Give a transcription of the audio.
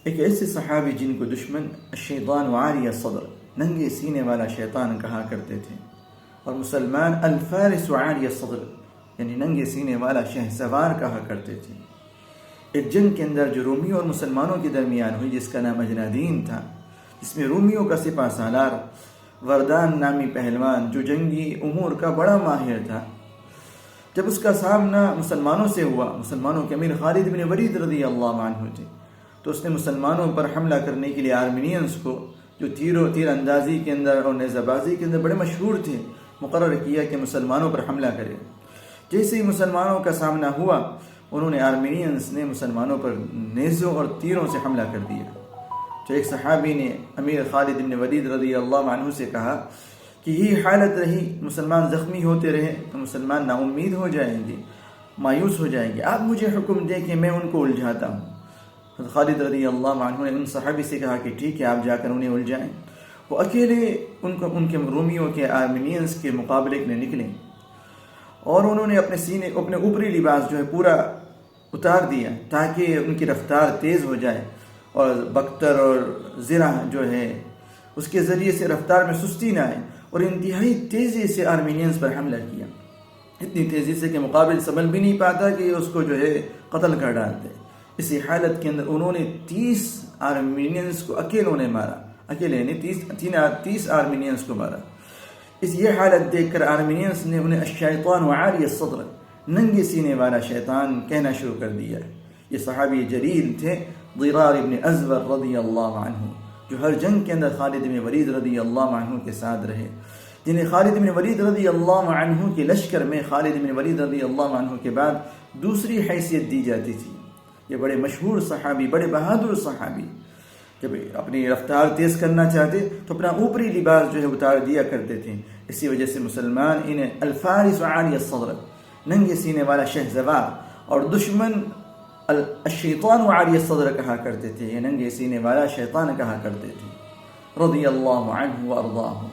ایک ایسے صحابی جن کو دشمن الشیطان عاری الصدر، ننگے سینے والا شیطان کہا کرتے تھے، اور مسلمان الفارس عاری الصدر یعنی ننگے سینے والا شہسوار کہا کرتے تھے۔ ایک جنگ کے اندر جو رومیوں اور مسلمانوں کے درمیان ہوئی، جس کا نام اجنادین تھا، جس میں رومیوں کا سپہ سالار وردان نامی پہلوان جو جنگی امور کا بڑا ماہر تھا، جب اس کا سامنا مسلمانوں سے ہوا، مسلمانوں کے امیر خالد بن ولید رضی اللہ عنہ تھے، تو اس نے مسلمانوں پر حملہ کرنے کے لیے آرمینینز کو، جو تیر اندازی کے اندر اور نیزہ بازی کے اندر بڑے مشہور تھے، مقرر کیا کہ مسلمانوں پر حملہ کرے۔ جیسے ہی مسلمانوں کا سامنا ہوا، انہوں نے آرمینینز نے مسلمانوں پر نیزوں اور تیروں سے حملہ کر دیا۔ تو ایک صحابی نے امیر خالد بن ولید رضی اللہ عنہ سے کہا کہ یہ حالت رہی، مسلمان زخمی ہوتے رہے تو مسلمان نا امید ہو جائیں گے، مایوس ہو جائیں گے، آپ مجھے حکم دیں کہ میں ان کو الجھاتا ہوں۔ حضرت خالد رضی اللہ عنہ نے ان صحابی سے کہا کہ ٹھیک ہے، آپ جا کر انہیں الجھائیں۔ وہ اکیلے ان کے رومیوں کے آرمینینز کے مقابلے کے لیے نکلے، اور انہوں نے اپنے اوپری لباس جو ہے پورا اتار دیا تاکہ ان کی رفتار تیز ہو جائے، اور بختر اور زرہ جو ہے اس کے ذریعے سے رفتار میں سستی نہ آئے، اور انتہائی تیزی سے آرمینینز پر حملہ کیا، اتنی تیزی سے کہ مقابل سنبھل بھی نہیں پاتا کہ اس کو جو ہے قتل کر ڈالتے۔ اسی حالت کے اندر انہوں نے 30 آرمینینز کو اکیلوں نے مارا، اکیلے نے 30 آرمینینز کو مارا۔ یہ حالت دیکھ کر آرمینینز نے انہیں الشیطان عاری الصدر، ننگے سینے والا شیطان کہنا شروع کر دیا۔ یہ صحابی جلیل تھے ضرار ابن ازور رضی اللہ عنہ، جو ہر جنگ کے اندر خالد بن ولید رضی اللہ عنہ کے ساتھ رہے، جنہیں خالد بن ولید رضی اللہ عنہ کے لشکر میں خالد بن ولید رضی اللہ عنہ کے بعد دوسری حیثیت دی جاتی تھی۔ یہ بڑے مشہور صحابی، بڑے بہادر صحابی، جب اپنی رفتار تیز کرنا چاہتے تو اپنا اوپری لباس جو ہے اتار دیا کرتے تھے۔ اسی وجہ سے مسلمان انہیں الفارس عاری الصدر، ننگے سینے والا شہسوار، اور دشمن الشیطان عاری الصدر کہا کرتے تھے، یہ ننگے سینے والا شیطان کہا کرتے تھے، رضی اللہ عنہ وارضاہ۔